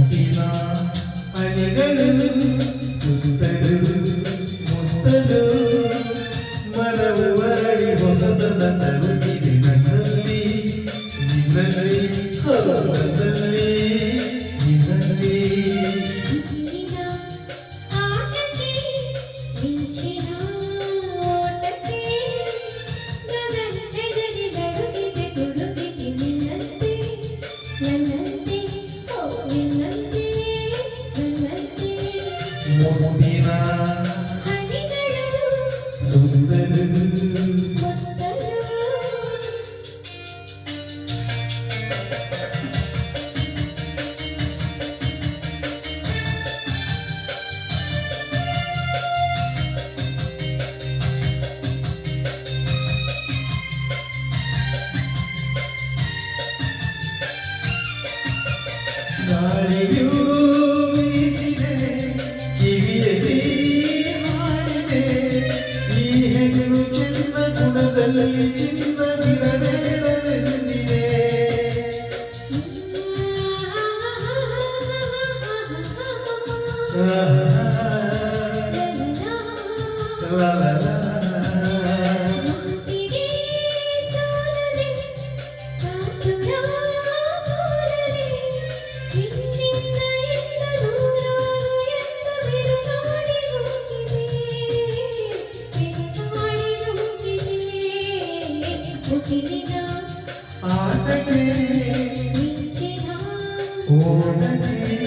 ಮುಗಿನ ಅಲೆಗಳು ಸುತ್ತಲು ಮುತ್ತಲು ಮನವು ಅರಳಿ ಹೊಸತನ ತರುತ್ತಿದೆ ನನ್ನಲ್ಲಿ ನಿನ್ನಲ್ಲಿ ನನ್ನಲ್ಲಿ ನಿನ್ನಲ್ಲಿ ಮುತ್ತಿನ ಸುಂದರ ಗಾಳಿಯೂ ಬೀಸಿದೆ ಕಿವಿಯಲ್ಲಿ ಹಾಡಿದೆ ಈ ಹೆಣ್ಣು ಚೆನ್ನ ಗುಣದಲ್ಲಿ ಚಿನ್ನ ಬಿಡಬೇಡವೆಂದಿದೆ ಆಟಕ್ಕೆ ಓಡಕ್ಕೆ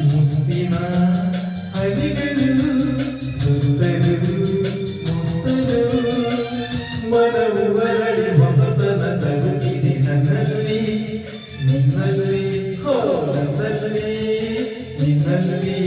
ಮುತ್ತಿನ ಹನಿಗಳು ಸುತ್ತಲು ಮುತ್ತಲು ಮನವು ಅರಳಿ ಹೊಸತನ ತರುತ್ತಿದೆ ನನ್ನಲ್ಲಿ ನಿನ್ನಲ್ಲಿ ನನ್ನಲ್ಲಿ ನಿನ್ನಲ್ಲಿ